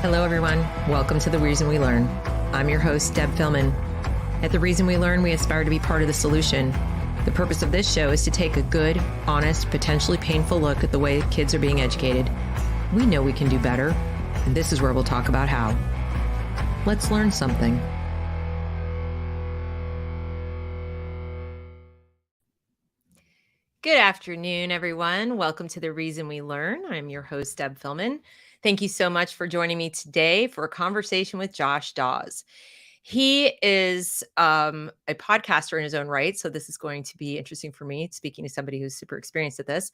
Hello, everyone. Welcome to The Reason We Learn. I'm your host, Deb Philman. At The Reason We Learn, we aspire to be part of the solution. The purpose of this show is to take a good, honest, potentially painful look at the way kids are being educated. We know we can do better, and this is where we'll talk about how. Let's learn something. Good afternoon, everyone. Welcome to The Reason We Learn. I'm your host, Deb Philman. Thank you so much for joining me today for a conversation with Josh Daws. He is a podcaster in his own right, so this is going to be interesting for me, speaking to somebody who's super experienced at this.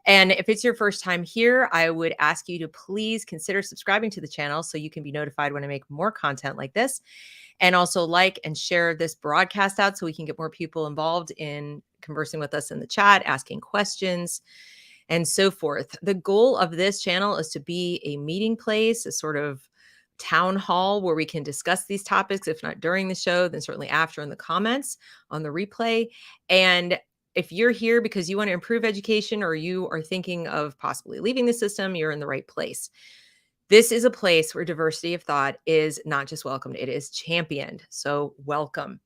And if it's your first time here, I would ask you to please consider subscribing to the channel so you can be notified when I make more content like this. And also like and share this broadcast out so we can get more people involved in conversing with us in the chat, asking questions, and so forth. The goal of this channel is to be a meeting place, a sort of town hall where we can discuss these topics, if not during the show, then certainly after in the comments on the replay. And if you're here because you want to improve education or you are thinking of possibly leaving the system, you're in the right place. This is a place where diversity of thought is not just welcomed, it is championed. So welcome.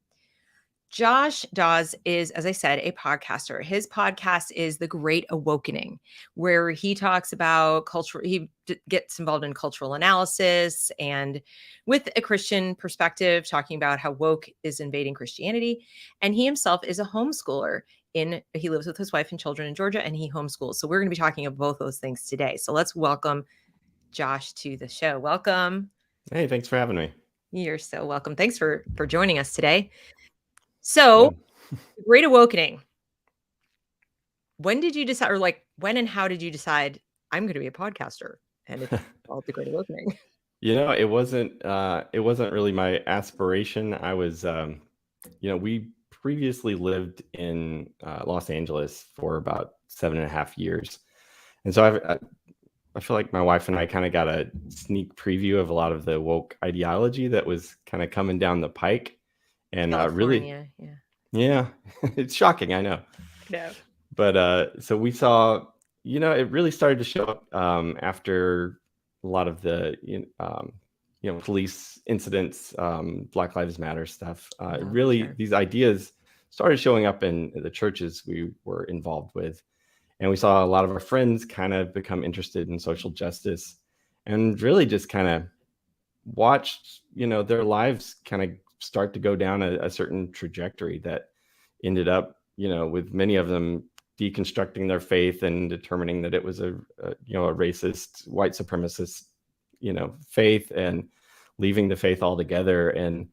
Josh Daws is, as I said, a podcaster. His podcast is The Great Awokening, where he talks about culture. He gets involved in cultural analysis and with a Christian perspective, talking about how woke is invading Christianity. And he himself is a homeschooler. He lives with his wife and children in Georgia, and he homeschools. So we're going to be talking about both those things today. So let's welcome Josh to the show. Welcome. Hey, thanks for having me. You're so welcome. Thanks for joining us today. So, Great Awokening. When did you decide, or when and how did you decide I'm going to be a podcaster? And it's called The Great Awokening. It wasn't really my aspiration. I was, we previously lived in Los Angeles for about 7.5 years. And so I feel like my wife and I kind of got a sneak preview of a lot of the woke ideology that was kind of coming down the pike. And California, yeah, it's shocking, I know. No. But so we saw, it really started to show up after a lot of the, police incidents, Black Lives Matter stuff. Sure. These ideas started showing up in the churches we were involved with. And we saw a lot of our friends kind of become interested in social justice and really just kind of watched, their lives kind of start to go down a certain trajectory that ended up, with many of them deconstructing their faith and determining that it was a racist, white supremacist, faith, and leaving the faith altogether. And,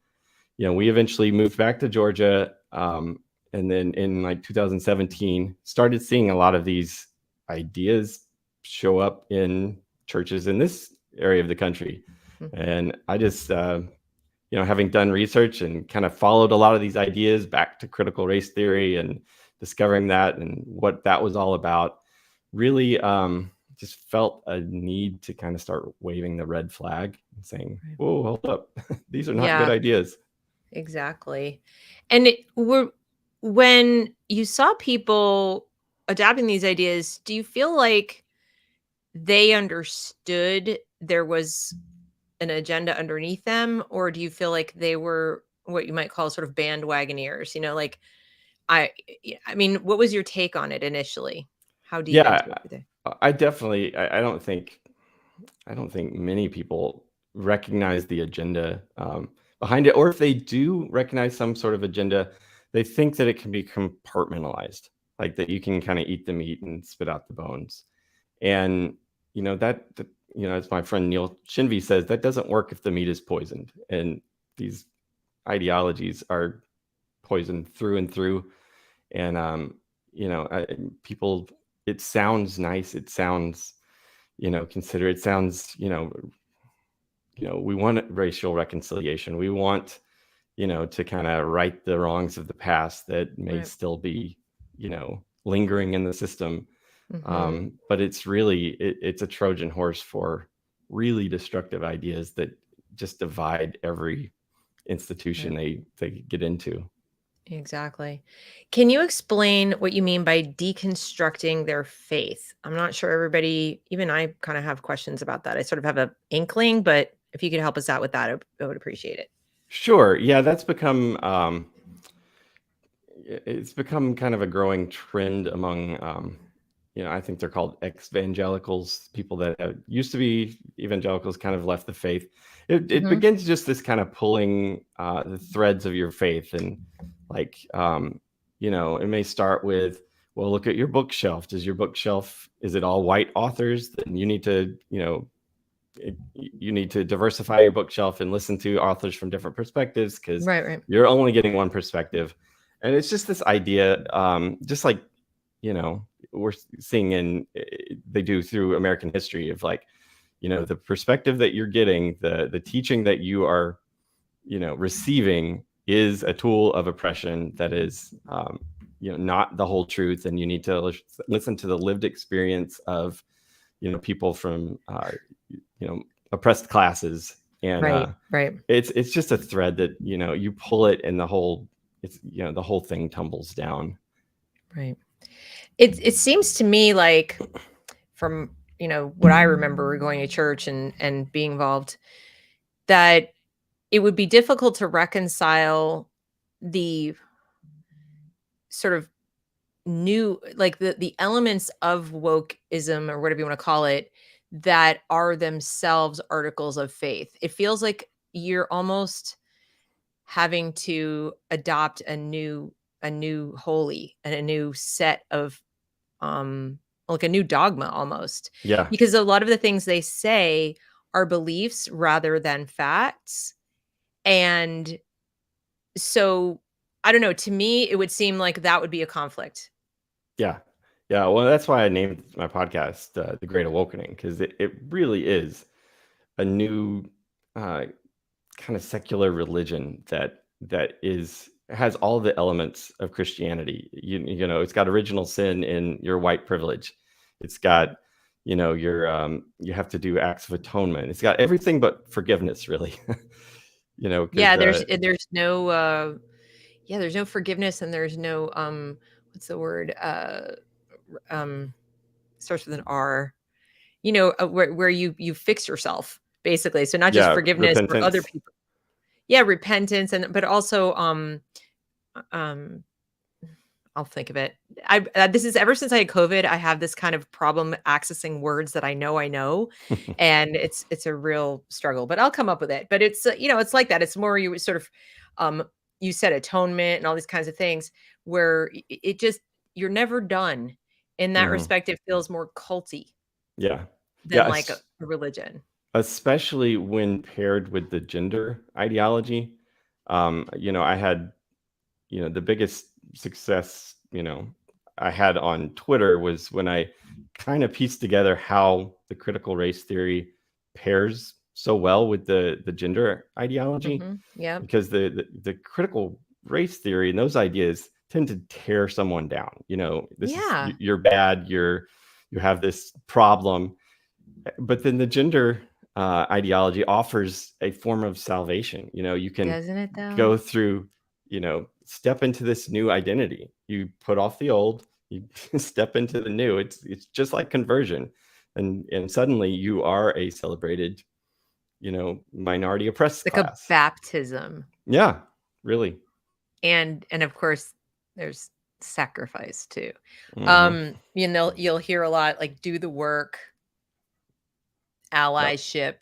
we eventually moved back to Georgia. And then in 2017, started seeing a lot of these ideas show up in churches in this area of the country. Mm-hmm. And I just, having done research and kind of followed a lot of these ideas back to critical race theory and discovering that and what that was all about, really just felt a need to kind of start waving the red flag and saying, whoa, hold up. These are not good ideas. Exactly. And when you saw people adapting these ideas, do you feel like they understood there was an agenda underneath them, or do you feel like they were what you might call sort of bandwagoners? I mean, what was your take on it initially? How deep into it? I definitely, I don't think many people recognize the agenda behind it, or if they do recognize some sort of agenda, they think that it can be compartmentalized, like that you can kind of eat the meat and spit out the bones. And, as my friend Neil Shinvey says, that doesn't work if the meat is poisoned. And these ideologies are poisoned through and through. And, people, it sounds nice. It sounds, considerate. It sounds, we want racial reconciliation. We want, to kind of right the wrongs of the past that may still be, lingering in the system. Mm-hmm. But it's really, it's a Trojan horse for really destructive ideas that just divide every institution they get into. Exactly. Can you explain what you mean by deconstructing their faith? I'm not sure everybody, even I kind of have questions about that. I sort of have a inkling, but if you could help us out with that, I would appreciate it. Sure. Yeah, that's become it's become kind of a growing trend among I think they're called evangelicals, people that used to be evangelicals, kind of left the faith. It Hmm. begins just this kind of pulling the threads of your faith, and like it may start with, well, look at your bookshelf. Is it all white authors? Then you need to diversify your bookshelf and listen to authors from different perspectives, because Right, right. you're only getting one perspective. And it's just this idea, just like we're seeing they do through American history, of like, the perspective that you're getting, the teaching that you are receiving, is a tool of oppression that is not the whole truth. And you need to listen to the lived experience of people from oppressed classes. And Right, right, it's just a thread that you pull it, and the whole thing tumbles down. right. It seems to me like from, what I remember going to church and being involved, that it would be difficult to reconcile the sort of new, like the elements of wokeism, or whatever you want to call it, that are themselves articles of faith. It feels like you're almost having to adopt a new holy and a new set of like a new dogma almost, Yeah. because a lot of the things they say are beliefs rather than facts. And so I don't know, to me it would seem like that would be a conflict. Yeah. Yeah. Well, that's why I named my podcast The Great Awokening, because it really is a new uh, kind of secular religion that has all the elements of Christianity. It's got original sin in your white privilege. It's got, your you have to do acts of atonement. It's got everything but forgiveness, really. Because Yeah, there's no yeah, there's no forgiveness, and there's no what's the word? Um Starts with an R. Where you fix yourself, basically. So not just yeah, forgiveness for other repentance. people. Yeah, repentance, and but also um I'll think of it. This is ever since I had COVID, I have this kind of problem accessing words that I know, and it's a real struggle, but I'll come up with it. But it's it's like that. It's more you sort of um you said atonement and all these kinds of things where it just you're never done. In that Hmm. respect, it feels more culty Yeah. than Yeah. like a religion. Especially when paired with the gender ideology. I had, the biggest success, I had on Twitter was when I kind of pieced together how the critical race theory pairs so well with the gender ideology. Yeah. Because the critical race theory and those ideas tend to tear someone down. This is, Yeah. you're bad, you have this problem. But then the gender ideology offers a form of salvation. You can Doesn't it though? go through, step into this new identity. You put off the old, you step into the new. It's just like conversion, and suddenly you are a celebrated, minority oppressed Like a class. baptism. Yeah, really. And of course there's sacrifice too. Hmm. You'll hear a lot like do the work, Yep. allyship,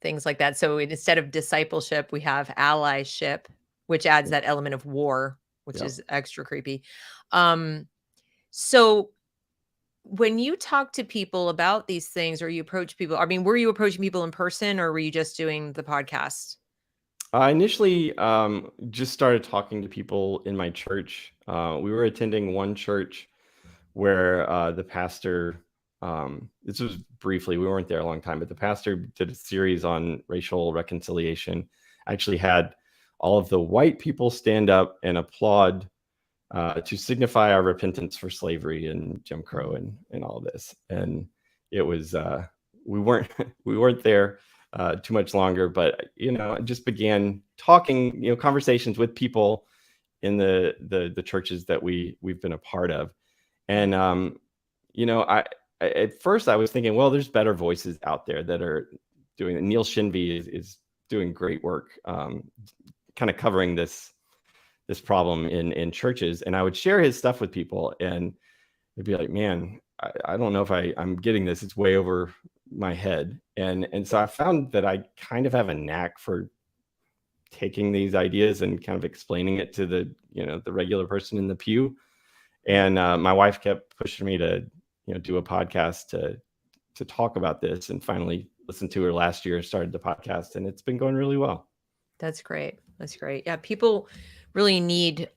things like that. So instead of discipleship, we have allyship, which adds that element of war, which Yep. is extra creepy. Um, so when you talk to people about these things, or you approach people, I mean, were you approaching people in person, or were you just doing the podcast? I initially just started talking to people in my church. We were attending one church where the pastor, this was briefly, we weren't there a long time, but the pastor did a series on racial reconciliation. Actually had all of the white people stand up and applaud to signify our repentance for slavery and Jim Crow and all this. And it was, we weren't, we weren't there too much longer, but, I just began talking, conversations with people. in the churches that we've been a part of. And I at first I was thinking, well, there's better voices out there that are doing it. Neil Shinvey is doing great work, kind of covering this problem in churches. And I would share his stuff with people, and they'd be like, man, I don't know if I'm getting this. It's way over my head. And so I found that I kind of have a knack for taking these ideas and kind of explaining it to the regular person in the pew. And my wife kept pushing me to do a podcast to talk about this, and finally listened to her last year, started the podcast, and it's been going really well. That's great. Yeah, people really need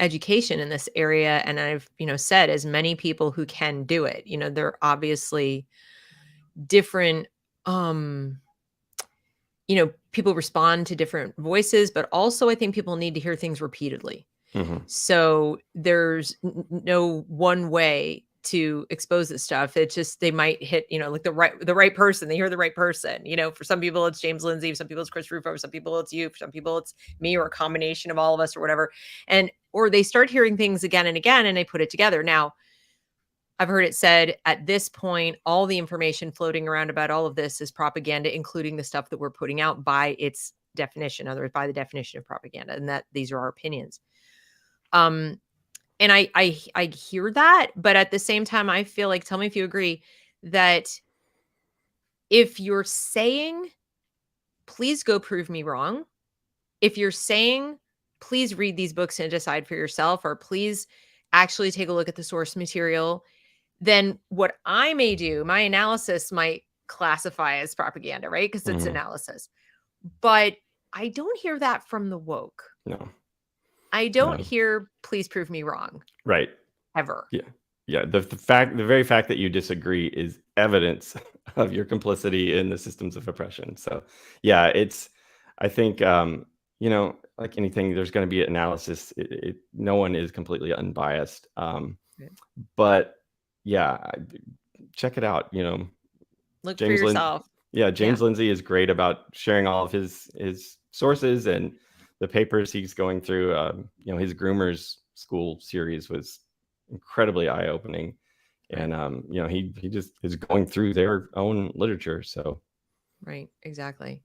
education in this area, and I've said, as many people who can do it. There are obviously different people respond to different voices, but also I think people need to hear things repeatedly. Mm-hmm. So there's no one way to expose this stuff. It's just, they might hit, like the right person. They hear the right person. For some people it's James Lindsay, for some people it's Chris Rufo, for some people it's you, for some people it's me, or a combination of all of us, or whatever. Or they start hearing things again and again, and they put it together. Now, I've heard it said at this point, all the information floating around about all of this is propaganda, including the stuff that we're putting out by its definition, in other words, by the definition of propaganda, and that these are our opinions. And I hear that, but at the same time, I feel like, tell me if you agree, that if you're saying, please go prove me wrong, if you're saying, please read these books and decide for yourself, or please actually take a look at the source material, then what I may do, my analysis might classify as propaganda, right? Because it's analysis. But I don't hear that from the woke. No. I don't hear, please prove me wrong. Right. Ever. Yeah. Yeah. The very fact that you disagree is evidence of your complicity in the systems of oppression. So yeah, I think, like anything, there's going to be analysis. No one is completely unbiased. But yeah, check it out. Look for yourself. James Lindsay is great about sharing all of his sources, and the papers he's going through. His groomers school series was incredibly eye-opening, and he just is going through their own literature. So right, exactly.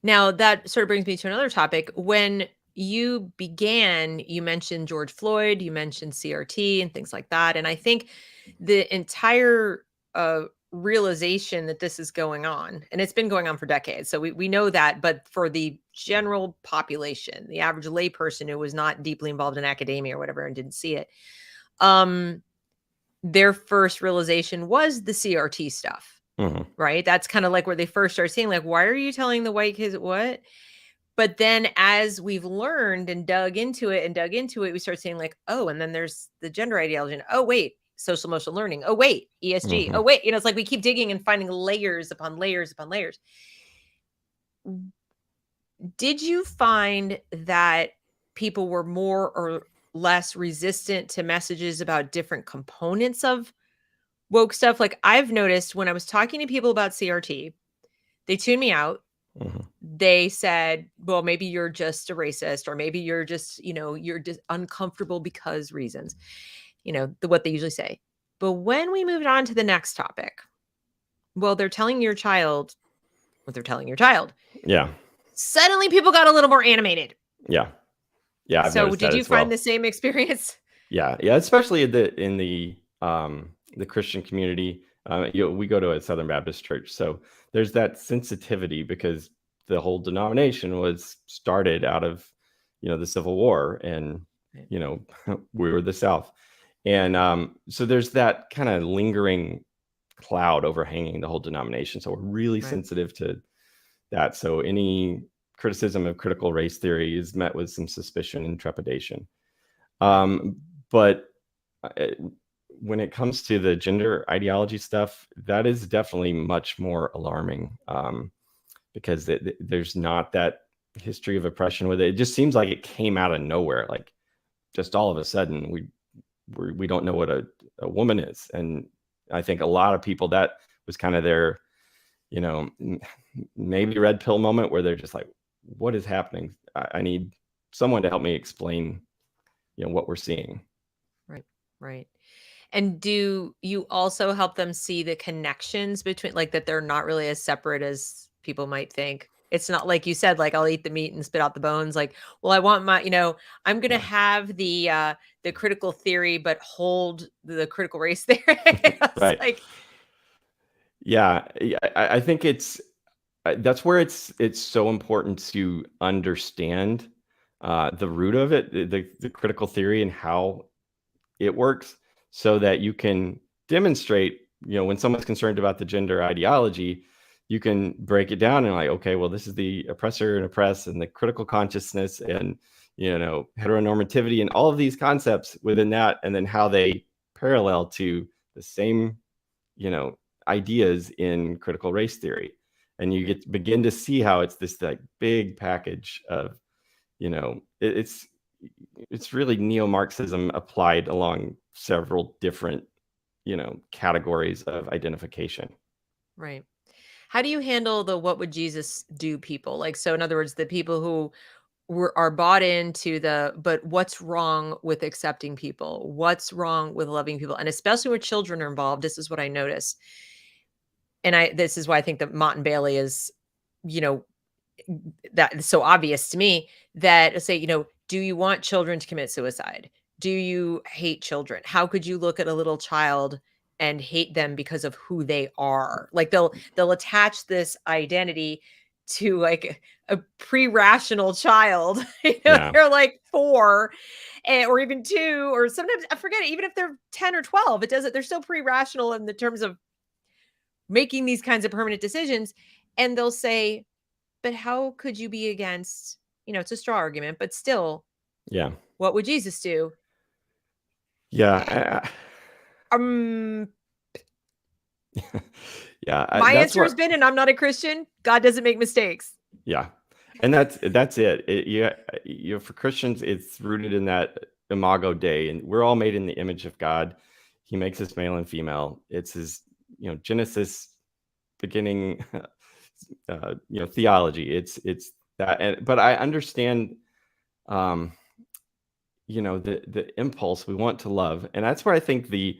Now that sort of brings me to another topic. When you began, you mentioned George Floyd, you mentioned CRT and things like that. And I think the entire realization that this is going on, and it's been going on for decades, so we know that, but for the general population, the average layperson who was not deeply involved in academia or whatever and didn't see it, their first realization was the CRT stuff, right? That's kind of like where they first started seeing, like, why are you telling the white kids what? But then as we've learned and dug into it, we start saying, like, oh, and then there's the gender ideology. And, oh, wait, social emotional learning. Oh, wait, ESG. Oh, wait. It's like we keep digging and finding layers upon layers upon layers. Did you find that people were more or less resistant to messages about different components of woke stuff? Like, I've noticed when I was talking to people about CRT, they tuned me out. They said, well, maybe you're just a racist, or maybe you're just, you're just uncomfortable because reasons, what they usually say. But when we moved on to the next topic, well, they're telling your child what they're telling your child. Yeah. Suddenly people got a little more animated. Yeah. Yeah. So did you find the same experience? Yeah. Yeah. Especially in the Christian community. We go to a Southern Baptist church, so there's that sensitivity because the whole denomination was started out of, the Civil War, and, we were the South. And so there's that kind of lingering cloud overhanging the whole denomination. So we're really sensitive to that. So any criticism of critical race theory is met with some suspicion and trepidation. But when it comes to the gender ideology stuff, that is definitely much more alarming, because there's not that history of oppression with it. It just seems like it came out of nowhere. Like, just all of a sudden we don't know what a woman is. And I think a lot of people, that was kind of their, maybe red pill moment where they're just like, what is happening? I need someone to help me explain what we're seeing. Right. Right. And do you also help them see the connections between, like, that they're not really as separate as people might think? It's not like you said, like, I'll eat the meat and spit out the bones. Like, well, I want my, I'm gonna Yeah. have the critical theory, but hold the critical race theory. It's Right. like, Yeah. I think that's where it's so important to understand the root of it, the critical theory and how it works, so that you can demonstrate, when someone's concerned about the gender ideology, you can break it down and, like, okay, well, this is the oppressor and oppressed and the critical consciousness and, heteronormativity and all of these concepts within that, and then how they parallel to the same, ideas in critical race theory. And you begin to see how it's this, like, big package of, it's really neo-Marxism applied along several different, categories of identification. right. How do you handle the what would Jesus do people? Like, so in other words, the people who are bought into but what's wrong with accepting people? What's wrong with loving people? And especially when children are involved, this is what I notice. And this is why I think that Mott and Bailey is, you know, that so obvious to me, that say, do you want children to commit suicide? Do you hate children? How could you look at a little child and hate them because of who they are? Like, they'll attach this identity to, like, a pre-rational child. Yeah. They're like 4, or even 2, or sometimes I forget it, even if they're 10 or 12, it doesn't, they're still pre-rational in the terms of making these kinds of permanent decisions. And they'll say, but how could you be against, it's a straw argument, but still, Yeah. what would Jesus do? Yeah. Um, Yeah. my That's answer where. has been, and I'm not a Christian, God doesn't make mistakes. Yeah. And that's it. Yeah. For Christians, it's rooted in that imago Dei, and we're all made in the image of God. He makes us male and female. It's his, Genesis beginning, theology. It's that. But I understand, the impulse we want to love, and that's where I think the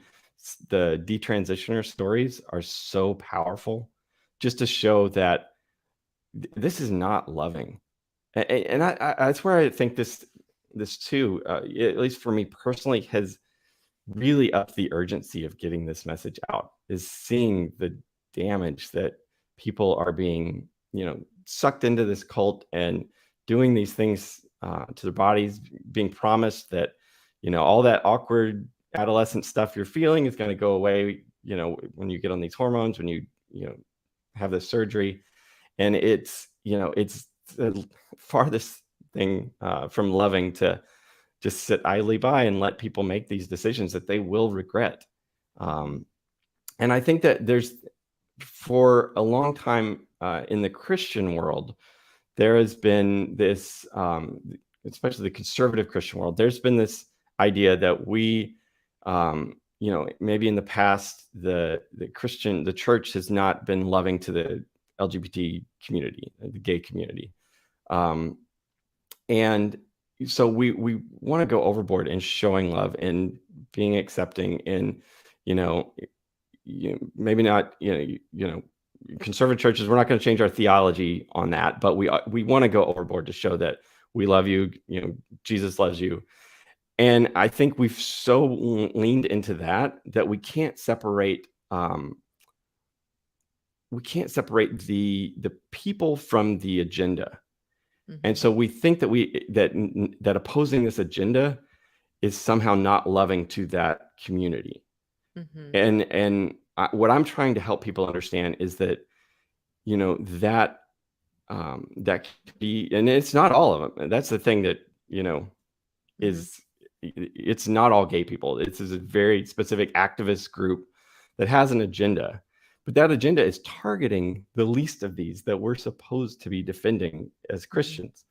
detransitioner stories are so powerful, just to show that this is not loving. And that's where I think this too, at least for me personally, has really upped the urgency of getting this message out, is seeing the damage that people are being, sucked into this cult and doing these things to their bodies, being promised that, all that awkward adolescent stuff you're feeling is going to go away, when you get on these hormones, when you have this surgery. And it's the farthest thing from loving, to just sit idly by and let people make these decisions that they will regret. And I think that for a long time in the Christian world, there has been this, especially the conservative Christian world, there's been this idea that we, maybe in the past, the church has not been loving to the LGBT community, the gay community. And so we want to go overboard in showing love and being accepting, and, maybe not, conservative churches, we're not going to change our theology on that, but we want to go overboard to show that we love you, Jesus loves you. And I think we've so leaned into that we can't separate, the people from the agenda. And so we think that opposing this agenda is somehow not loving to that community. And what I'm trying to help people understand is that, that could be, and it's not all of them. And that's the thing that, is, it's not all gay people. This is a very specific activist group that has an agenda, but that agenda is targeting the least of these that we're supposed to be defending as Christians.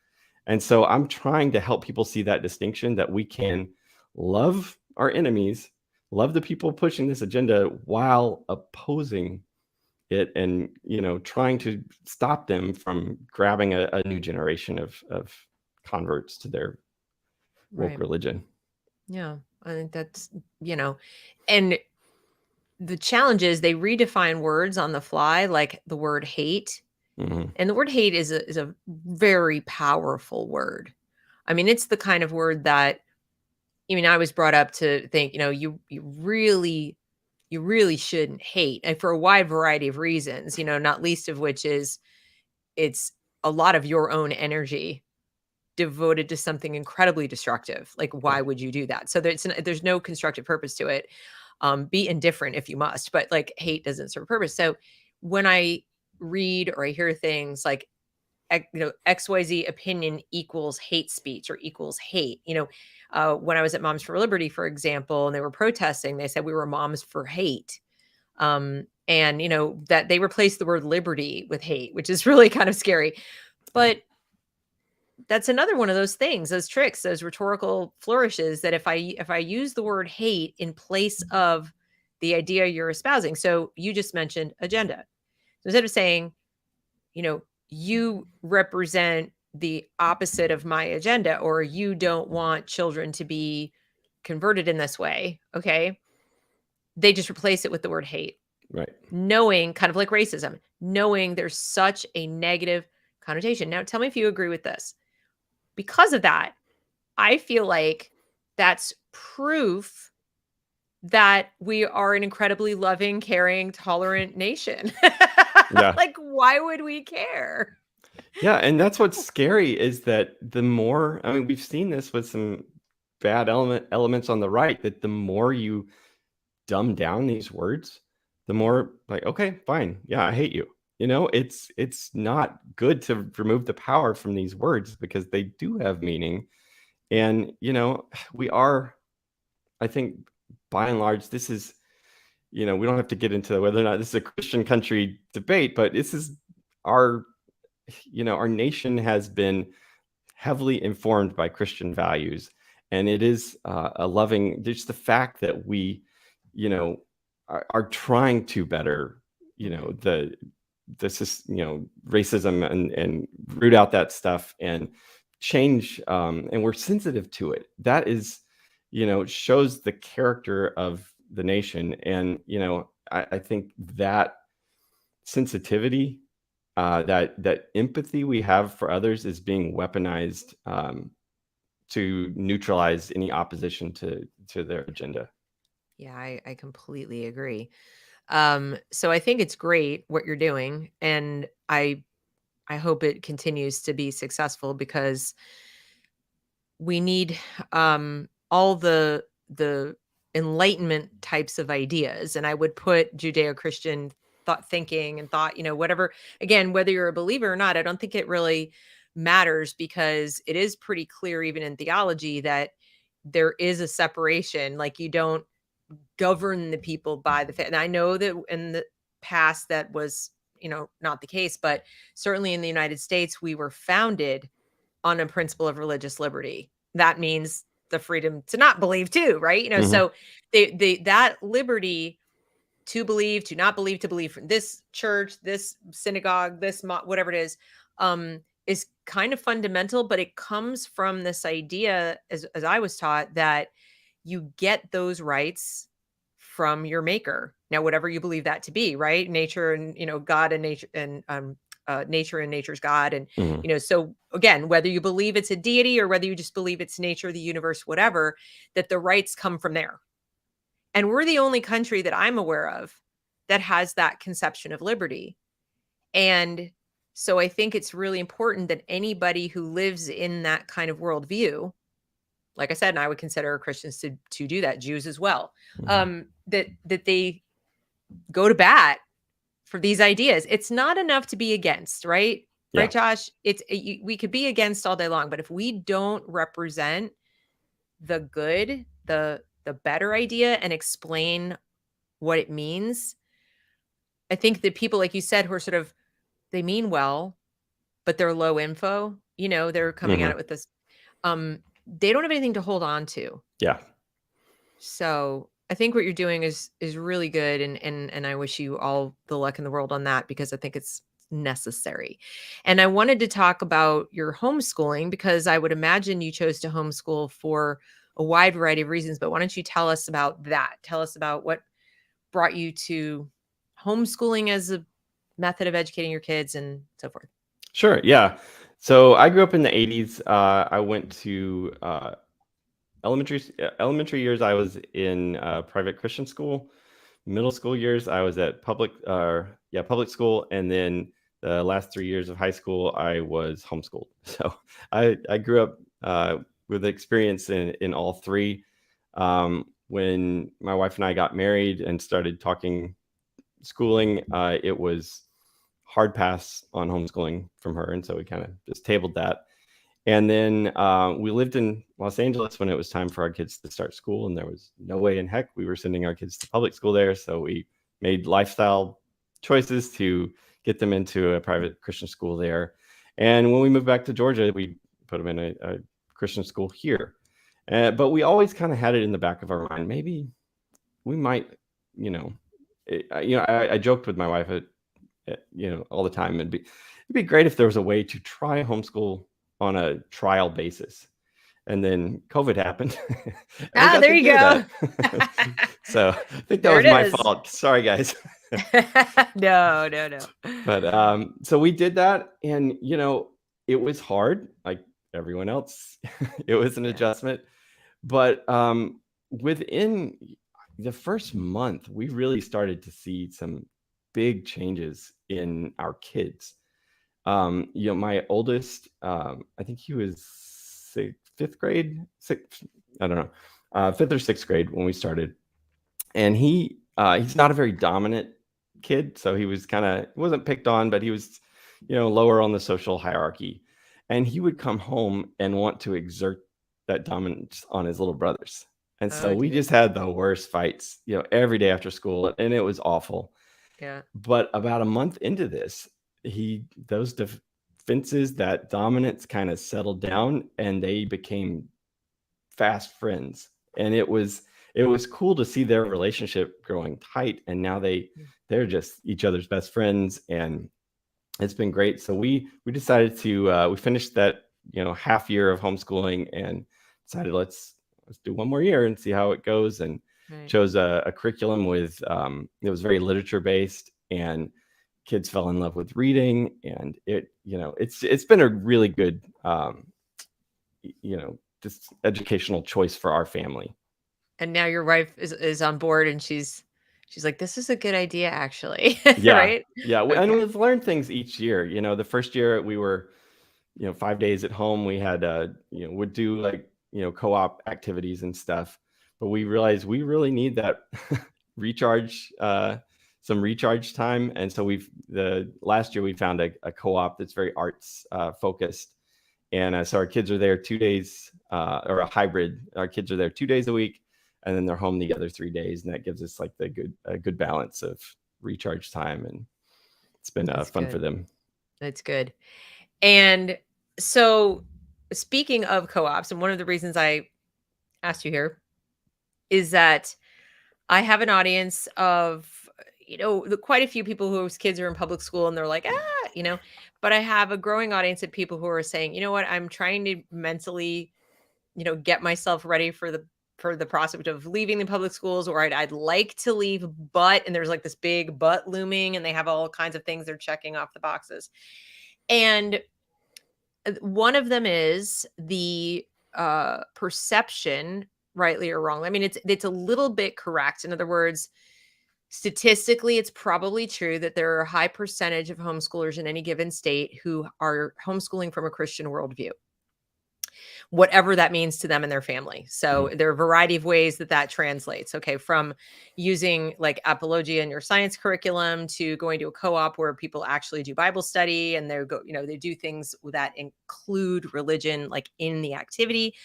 And so I'm trying to help people see that distinction, that we can love our enemies, love the people pushing this agenda, while opposing it, and, trying to stop them from grabbing a new generation of converts to their woke religion. Yeah. I think that's, and the challenge is they redefine words on the fly, like the word hate. Mhm. And the word hate is a very powerful word. I mean, it's the kind of word that, I was brought up to think, you really shouldn't hate, and for a wide variety of reasons, not least of which is it's a lot of your own energy devoted to something incredibly destructive. Like, Yeah. why would you do that? So there's no constructive purpose to it. Be indifferent if you must, but like hate doesn't serve a purpose. So when I read or I hear things like XYZ opinion equals hate speech or equals hate. When I was at Moms for Liberty, for example, and they were protesting, they said we were moms for hate. And that they replaced the word liberty with hate, which is really kind of scary. But that's another one of those things, those tricks, those rhetorical flourishes that if I use the word hate in place of the idea you're espousing. So you just mentioned agenda. So instead of saying, you represent the opposite of my agenda, or you don't want children to be converted in this way, okay? They just replace it with the word hate, Right. knowing, kind of like racism, knowing there's such a negative connotation. Now, tell me if you agree with this. Because of that, I feel like that's proof that we are an incredibly loving, caring, tolerant nation. Yeah. Like, why would we care? Yeah, and that's what's scary is that the more, I mean, we've seen this with some bad elements on the right, that the more you dumb down these words, the more like, okay, fine. Yeah, I hate you. It's not good to remove the power from these words because they do have meaning. And, we are, I think, by and large, this is, we don't have to get into whether or not this is a Christian country debate, but this is our, our nation has been heavily informed by Christian values. And it is a loving, just the fact that we, are trying to better, the racism and root out that stuff and change, and we're sensitive to it. That is, shows the character of the nation. And, I think that sensitivity, that empathy we have for others is being weaponized, to neutralize any opposition to their agenda. Yeah, I completely agree. So I think it's great what you're doing, and I hope it continues to be successful because we need all the enlightenment types of ideas, and I would put Judeo-Christian thought thinking and thought, whatever. Again, whether you're a believer or not, I don't think it really matters because it is pretty clear, even in theology, that there is a separation. Like, you don't govern the people by the faith. And I know that in the past that was, not the case, but certainly in the United States, we were founded on a principle of religious liberty. That means the freedom to not believe too, right? Mhm. So that liberty to believe, to not believe, to believe from this church, this synagogue, this whatever it is kind of fundamental, but it comes from this idea, as I was taught, that you get those rights from your maker. Now, whatever you believe that to be, right? Nature and, God and nature and nature and nature's God. And, Mhm. so again, whether you believe it's a deity or whether you just believe it's nature, the universe, whatever, that the rights come from there. And we're the only country that I'm aware of that has that conception of liberty. And so I think it's really important that anybody who lives in that kind of worldview, like I said, and I would consider Christians to do that, Jews as well, Mhm. that they go to bat for these ideas. It's not enough to be against, right? Yeah. Right, Josh? We could be against all day long, but if we don't represent the good, the better idea and explain what it means, I think that people, like you said, who are sort of, they mean well, but they're low info, they're coming at Mhm. it with this, they don't have anything to hold on to. Yeah. So I think what you're doing is really good, and I wish you all the luck in the world on that because I think it's necessary. And I wanted to talk about your homeschooling because I would imagine you chose to homeschool for a wide variety of reasons, but why don't you tell us about that? Tell us about what brought you to homeschooling as a method of educating your kids and so forth. Sure. Yeah. So I grew up in the 80s. I went to elementary years. I was in private Christian school. Middle school years, I was at public school, and then the last 3 years of high school, I was homeschooled. So I grew up with experience in all three. When my wife and I got married and started talking schooling, it was hard pass on homeschooling from her, and so we kind of just tabled that. And then we lived in Los Angeles when it was time for our kids to start school, and there was no way in heck we were sending our kids to public school there. So we made lifestyle choices to get them into a private Christian school there. And when we moved back to Georgia, we put them in a Christian school here. But we always kind of had it in the back of our mind, maybe we might, I joked with my wife, all the time. It'd be great if there was a way to try homeschool on a trial basis. And then COVID happened. There you go. So I think that was my fault. Sorry, guys. No. But so we did that, and it was hard, like everyone else. It was an adjustment. But within the first month, we really started to see some big changes in our kids. My oldest, I think he was fifth or sixth grade when we started, and he's not a very dominant kid, so he wasn't picked on, but he was, lower on the social hierarchy, and he would come home and want to exert that dominance on his little brothers, and so we just had the worst fights, every day after school, and it was awful. Yeah. But about a month into this, those defenses, that dominance kind of settled down, and they became fast friends. And it was cool to see their relationship growing tight. And now they're just each other's best friends, and it's been great. So we decided to we finished that half year of homeschooling and decided let's do one more year and see how it goes. And chose a curriculum with it was very literature based, and kids fell in love with reading, and it's been a really good just educational choice for our family. And now your wife is on board, and she's like, this is a good idea, actually. Yeah. Right? Yeah. Okay. And we've learned things each year. The first year we were 5 days at home. We had would do like co-op activities and stuff. But we realized we really need that some recharge time. And so last year we found a co-op that's very arts focused. And so our kids are there 2 days, or a hybrid. Our kids are there 2 days a week, and then they're home the other 3 days. And that gives us like a good balance of recharge time. And it's been fun for them. That's good. And so speaking of co-ops, and one of the reasons I asked you here is that I have an audience of, quite a few people whose kids are in public school, and they're like, but I have a growing audience of people who are saying, you know what, I'm trying to mentally, get myself ready for the prospect of leaving the public schools, or I'd like to leave, and there's like this big but looming, and they have all kinds of things they're checking off the boxes. And one of them is the perception, rightly or wrongly. I mean, it's a little bit correct. In other words, statistically, it's probably true that there are a high percentage of homeschoolers in any given state who are homeschooling from a Christian worldview, whatever that means to them and their family. So there are a variety of ways that translates. Okay, from using like apologia in your science curriculum to going to a co-op where people actually do Bible study, and they do things that include religion, like in the activity,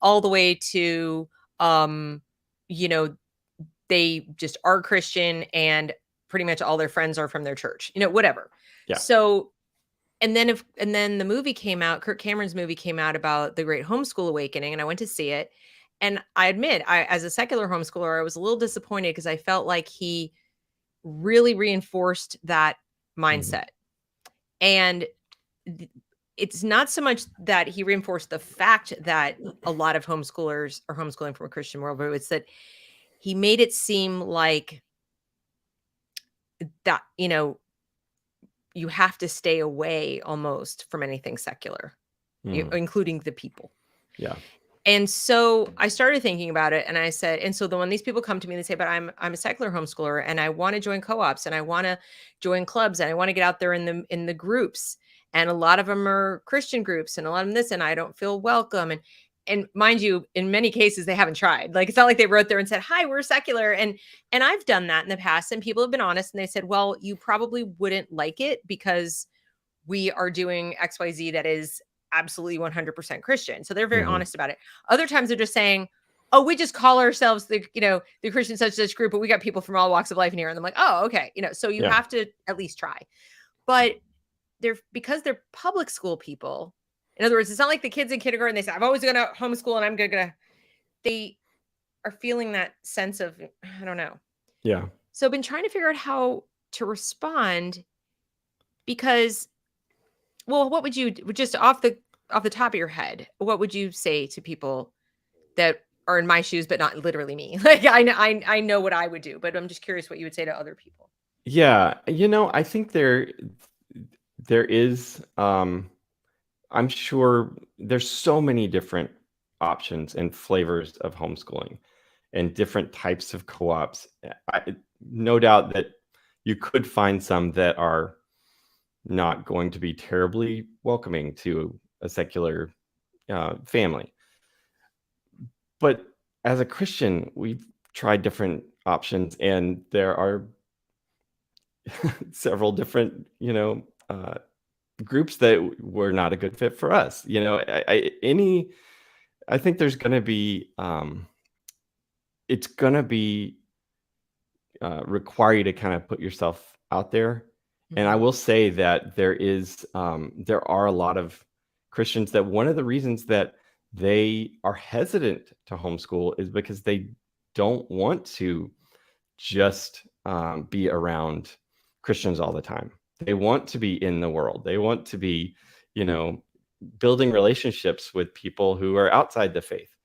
all the way to they just are Christian and pretty much all their friends are from their church, whatever. Yeah. So, and then the movie came out, Kirk Cameron's movie came out about the Great Homeschool Awakening, and I went to see it. And I admit, as a secular homeschooler, I was a little disappointed because I felt like he really reinforced that mindset. And it's not so much that he reinforced the fact that a lot of homeschoolers are homeschooling from a Christian worldview. It's that he made it seem like that, you have to stay away almost from anything secular, including the people. Yeah. And so I started thinking about it, and I said, and so when these people come to me, they say, but I'm a secular homeschooler and I want to join co-ops and I want to join clubs and I want to get out there in the groups. And a lot of them are Christian groups and a lot of them this, and I don't feel welcome. And mind you, in many cases, they haven't tried. Like, it's not like they wrote there and said, hi, we're secular. And I've done that in the past, and people have been honest and they said, well, you probably wouldn't like it because we are doing XYZ that is absolutely 100% Christian. So they're very honest about it. Other times they're just saying, oh, we just call ourselves the Christian such group, but we got people from all walks of life in here. And I'm like, oh, okay. So you have to at least try. But because they're public school people, in other words, it's not like the kids in kindergarten, they say, I'm always going to homeschool and I'm going to, they are feeling that sense of, I don't know. Yeah. So I've been trying to figure out how to respond because, well, what would you, just off the top of your head, what would you say to people that are in my shoes, but not literally me? Like, I know what I would do, but I'm just curious what you would say to other people. Yeah. I think there is, I'm sure there's so many different options and flavors of homeschooling and different types of co-ops. No doubt that you could find some that are not going to be terribly welcoming to a secular family. But as a Christian, we've tried different options, and there are several different, groups that were not a good fit for us. I think there's going to be, it's going to be require you to kind of put yourself out there. And I will say that there are a lot of Christians that one of the reasons that they are hesitant to homeschool is because they don't want to just be around Christians all the time. They want to be in the world. They want to be, building relationships with people who are outside the faith.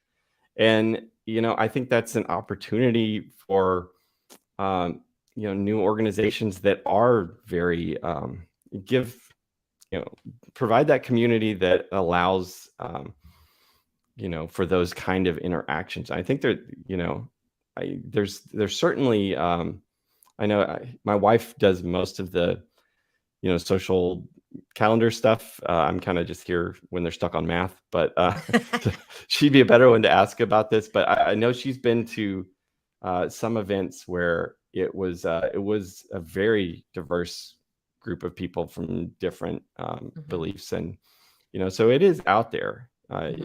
And, I think that's an opportunity for, new organizations that are very, provide that community that allows, for those kind of interactions. I think there's certainly, I know my wife does most of the, social calendar stuff. I'm kind of just here when they're stuck on math, but she'd be a better one to ask about this. But I know she's been to some events where it was a very diverse group of people from different beliefs, and so it is out there.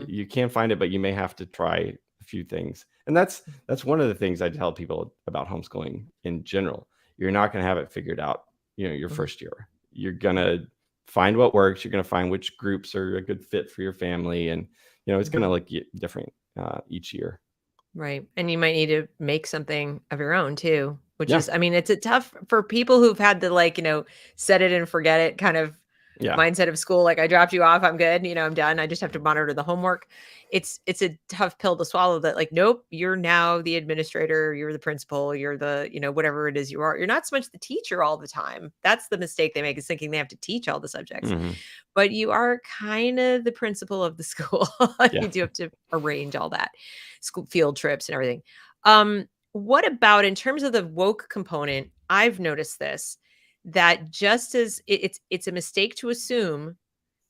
You can find it, but you may have to try a few things. And that's one of the things I tell people about homeschooling in general. You're not going to have it figured out, your first year. You're going to find what works. You're going to find which groups are a good fit for your family. And, it's going to look different each year. Right. And you might need to make something of your own too, which is, it's a tough for people who've had the set it and forget it kind of mindset of school. Like, I dropped you off, I'm good, I'm done. I just have to monitor the homework. It's a tough pill to swallow that, like, nope, you're now the administrator, you're the principal, you're the, whatever it is you are. You're not so much the teacher all the time. That's the mistake they make, is thinking they have to teach all the subjects. But you are kind of the principal of the school. You do have to arrange all that, school field trips and everything. What about in terms of the woke component? I've noticed this, that just as it's a mistake to assume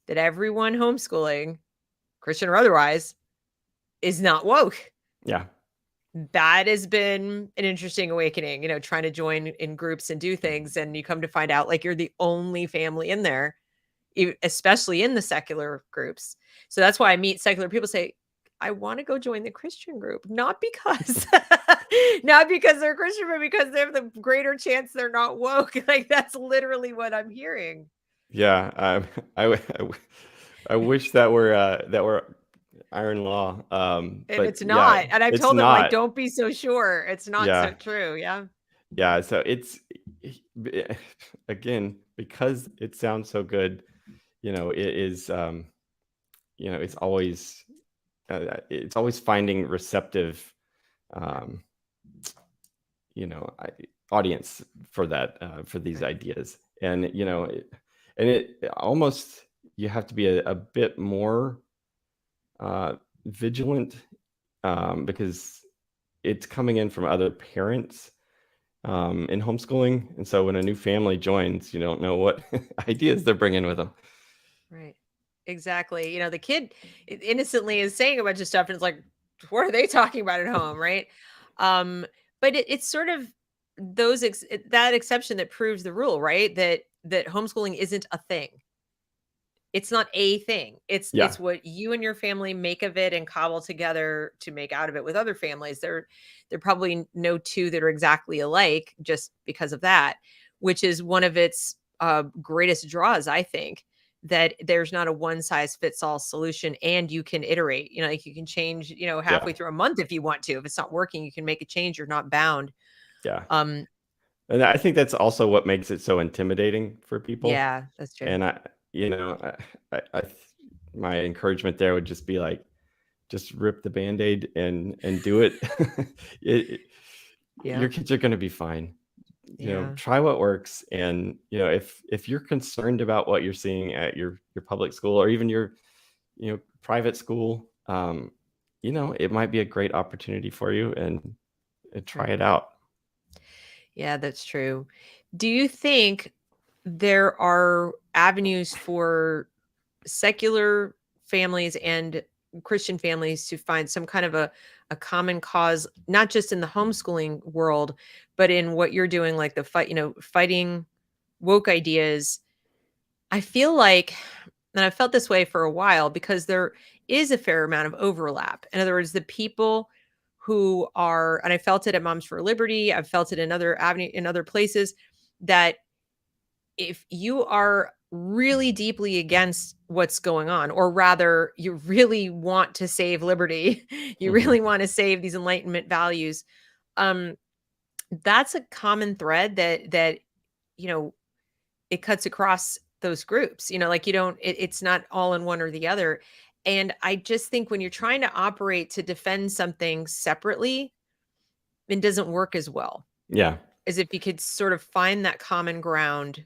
that everyone homeschooling, Christian or otherwise, is not woke. Yeah. That has been an interesting awakening, trying to join in groups and do things. And you come to find out, like, you're the only family in there, especially in the secular groups. So that's why I meet secular people say, I want to go join the Christian group, not because they're Christian, but because they have the greater chance they're not woke. Like, that's literally what I'm hearing. Yeah. I wish that were iron law. And but it's not. Yeah, and I've told them, like, don't be so sure. It's not so true. Yeah. Yeah. So it's, again, because it sounds so good, it is, it's always finding receptive, um, audience for that, for these ideas. And, it almost, you have to be a bit more vigilant, because it's coming in from other parents in homeschooling. And so when a new family joins, you don't know what ideas they're bringing with them. Right. Exactly. The kid innocently is saying a bunch of stuff and it's like, what are they talking about at home? Right. But it's sort of that exception that proves the rule, right? That homeschooling isn't a thing. It's not a thing. It's what you and your family make of it and cobble together to make out of it with other families. There probably no two that are exactly alike just because of that, which is one of its greatest draws, I think, that there's not a one size fits all solution, and you can iterate. Like you can change, halfway through a month if you want to. If it's not working, you can make a change. You're not bound. Yeah. And I think that's also what makes it so intimidating for people. Yeah, that's true. And my encouragement there would just be like, just rip the Band-Aid and do it. Your kids are going to be fine. Try what works. And, if you're concerned about what you're seeing at your public school or even your, private school, it might be a great opportunity for you, and try it out. Yeah, that's true. Do you think there are avenues for secular families and Christian families to find some kind of a common cause, not just in the homeschooling world, but in what you're doing, like the fighting woke ideas? I feel like, and I've felt this way for a while, because there is a fair amount of overlap. In other words, the people who are, and I felt it at Moms for Liberty, I've felt it in other places, that if you are really deeply against what's going on, or rather you really want to save liberty, you really want to save these Enlightenment values, that's a common thread that it cuts across those groups. Like it's not all in one or the other. And I just think when you're trying to operate to defend something separately, it doesn't work as well. Yeah. As if you could sort of find that common ground,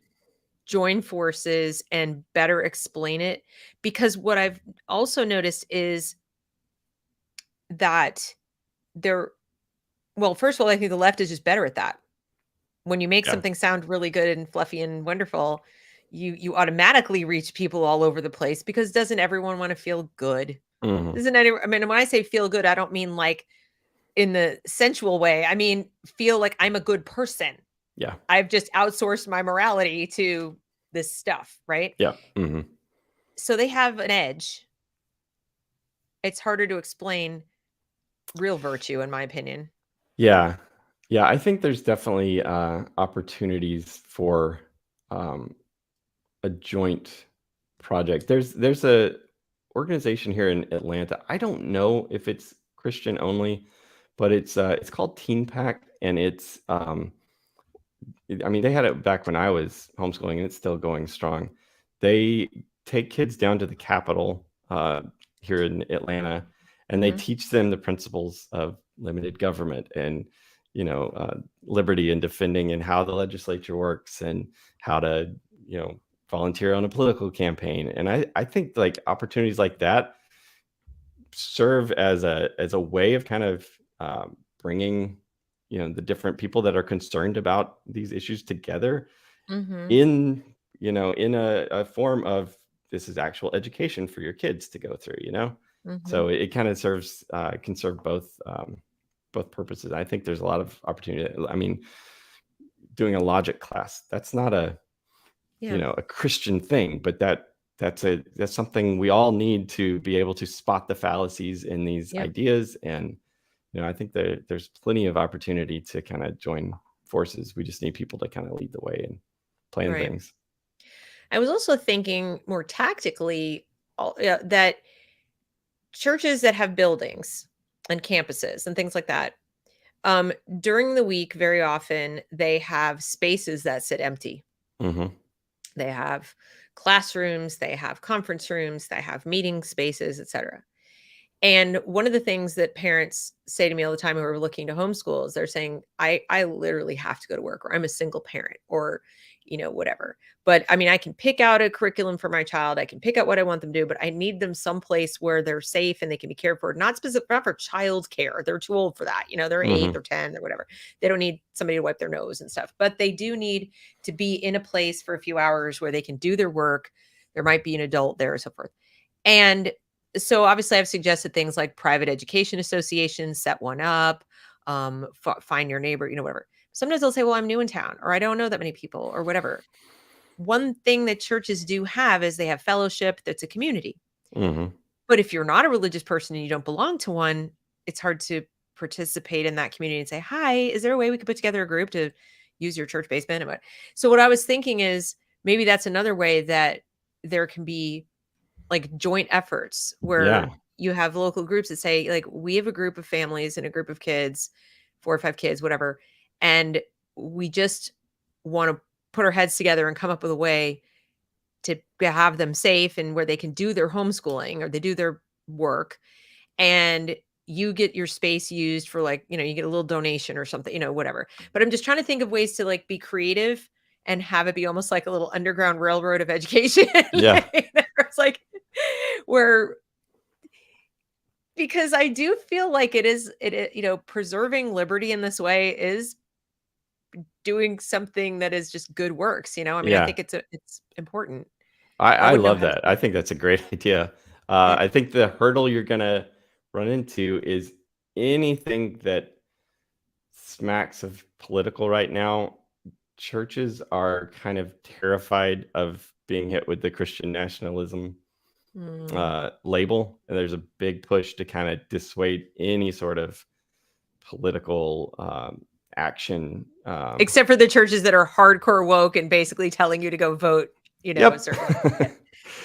join forces, and better explain it. Because what I've also noticed is that first of all, I think the left is just better at that. When you make something sound really good and fluffy and wonderful, you automatically reach people all over the place, because doesn't everyone want to feel good? Doesn't anyone? I mean, when I say feel good, I don't mean like in the sensual way. I mean, feel like I'm a good person. Yeah. I've just outsourced my morality to this stuff, right? Yeah. So they have an edge. It's harder to explain real virtue, in my opinion. Yeah. Yeah. I think there's definitely opportunities for a joint project. There's a organization here in Atlanta. I don't know if it's Christian only, but it's called Teen Pack, and it's they had it back when I was homeschooling, and it's still going strong. They take kids down to the Capitol here in Atlanta, and they teach them the principles of limited government and liberty and defending, and how the legislature works, and how to volunteer on a political campaign. And I think like opportunities like that serve as a way of kind of bringing the different people that are concerned about these issues together in a form of, this is actual education for your kids to go through, so it kind of can serve both purposes. I think there's a lot of opportunity. I mean, doing a logic class, that's not a Christian thing, but that's something we all need to be able to spot the fallacies in these ideas. And I think that there's plenty of opportunity to kind of join forces. We just need people to kind of lead the way and plan things. I was also thinking more tactically that churches that have buildings and campuses and things like that, during the week, very often they have spaces that sit empty. They have classrooms, they have conference rooms, they have meeting spaces, etc. And one of the things that parents say to me all the time who are looking to homeschool is they're saying, I literally have to go to work, or I'm a single parent, or, whatever. But I mean, I can pick out a curriculum for my child. I can pick out what I want them to do, but I need them someplace where they're safe and they can be cared for, not for child care. They're too old for that. They're 8 or 10 or whatever. They don't need somebody to wipe their nose and stuff, but they do need to be in a place for a few hours where they can do their work. There might be an adult there and so forth. And so obviously I've suggested things like private education associations, set one up, find your neighbor, whatever. Sometimes they'll say, well, I'm new in town, or I don't know that many people, or whatever. One thing that churches do have is they have fellowship that's a community. But if you're not a religious person and you don't belong to one, it's hard to participate in that community and say, hi, is there a way we could put together a group to use your church basement? So what I was thinking is maybe that's another way that there can be like joint efforts where you have local groups that say, like, we have a group of families and a group of kids, 4 or 5 kids, whatever. And we just want to put our heads together and come up with a way to have them safe and where they can do their homeschooling or they do their work. And you get your space used for, like, you get a little donation or something, whatever. But I'm just trying to think of ways to, like, be creative and have it be almost like a little underground railroad of education. Yeah. It's like because I do feel like it preserving liberty in this way is doing something that is just good works. I think it's important. I love that. I think that's a great idea. I think the hurdle you're going to run into is anything that smacks of political right now. Churches are kind of terrified of being hit with the Christian nationalism label. And there's a big push to kind of dissuade any sort of political action. Except for the churches that are hardcore woke and basically telling you to go vote, a certain way.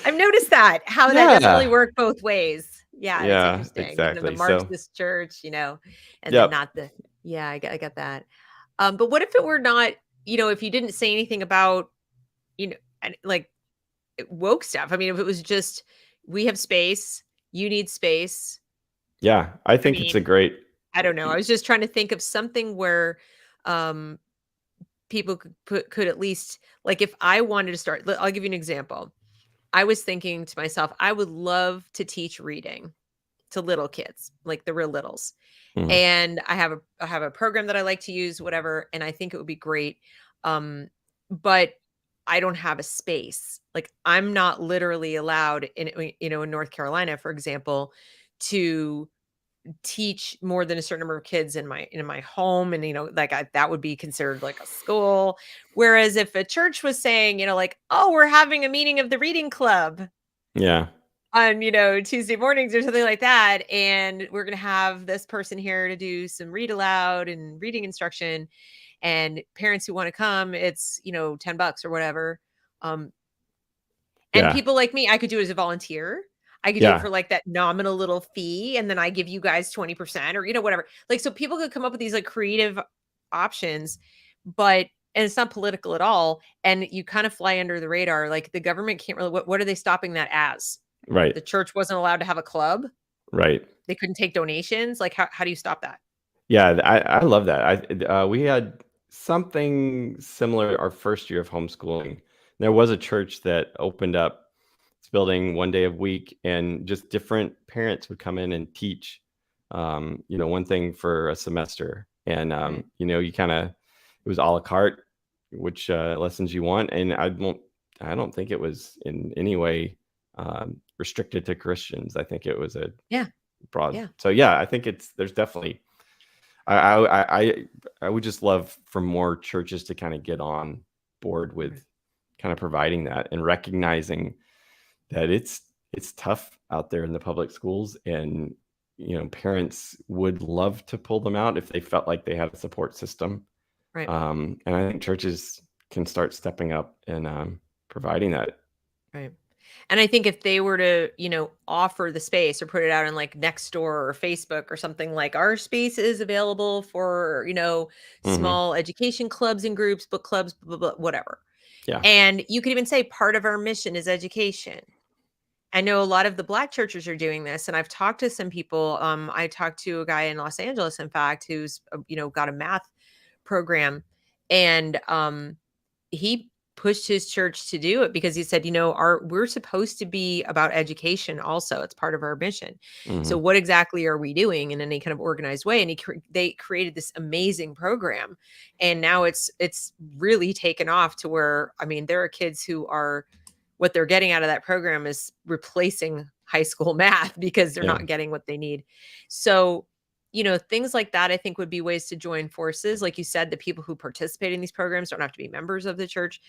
I've noticed that, how that doesn't really work both ways. Yeah, that's interesting. Exactly. The Marxist church, and then not the, I got that. But what if it were not, if you didn't say anything about, like woke stuff? I mean, if it was just, we have space, you need space. Yeah, I think it's a great. I don't know. I was just trying to think of something where people could at least, like, if I wanted to start, I'll give you an example. I was thinking to myself, I would love to teach reading to little kids, like the real littles. And I have a program that I like to use, whatever, and I think it would be great. But I don't have a space. Like, I'm not literally allowed in North Carolina, for example, to teach more than a certain number of kids in my home. And, that would be considered like a school. Whereas if a church was saying, like, oh, we're having a meeting of the reading club. Yeah. On, Tuesday mornings or something like that. And we're going to have this person here to do some read aloud and reading instruction, and parents who want to come, it's, $10 or whatever. And people like me, I could do it as a volunteer. I could do it for like that nominal little fee. And then I give you guys 20% or, whatever. Like, so people could come up with these like creative options, and it's not political at all. And you kind of fly under the radar. Like, the government can't really, what are they stopping that as? Right. The church wasn't allowed to have a club. Right. They couldn't take donations. Like, how do you stop that? Yeah, I love that. We had something similar our first year of homeschooling. There was a church that opened up its building one day a week, and just different parents would come in and teach, one thing for a semester. And, you kind of, it was a la carte, which lessons you want. And I don't think it was in any way restricted to Christians. I think it was a broad. Yeah. So I think there's definitely, I would just love for more churches to kind of get on board with kind of providing that and recognizing that it's tough out there in the public schools, and parents would love to pull them out if they felt like they had a support system. Right. And I think churches can start stepping up and providing that. Right. And I think if they were to, offer the space or put it out in like Nextdoor or Facebook or something, like, our space is available for, small education clubs and groups, book clubs, blah, blah, blah, whatever. Yeah. And you could even say part of our mission is education. I know a lot of the Black churches are doing this, and I've talked to some people. I talked to a guy in Los Angeles, in fact, who's got a math program, and he pushed his church to do it because he said, we're supposed to be about education also. It's part of our mission. So what exactly are we doing in any kind of organized way? And they created this amazing program, and now it's really taken off to where, I mean, there are kids who are, what they're getting out of that program is replacing high school math because they're not getting what they need. So, things like that, I think, would be ways to join forces. Like you said, the people who participate in these programs don't have to be members of the church,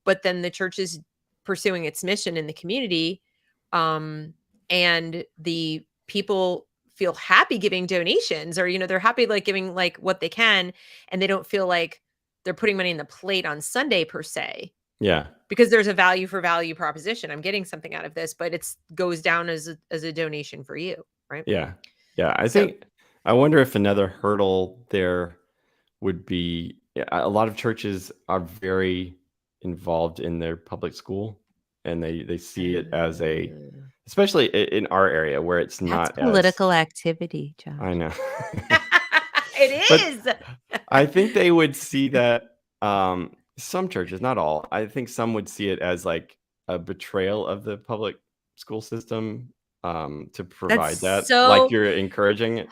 but then the church is pursuing its mission in the community. And the people feel happy giving donations, or, they're happy like giving like what they can, and they don't feel like they're putting money in the plate on Sunday per se. Yeah. Because there's a value for value proposition. I'm getting something out of this, but it goes down as a donation for you, right? Yeah. Yeah. I wonder if another hurdle there would be, a lot of churches are very involved in their public school, and they see it as especially in our area where it's not political activity, Josh. I know. It is. I think they would see that, some churches, not all, I think some would see it as like a betrayal of the public school system, to provide that, like you're encouraging it.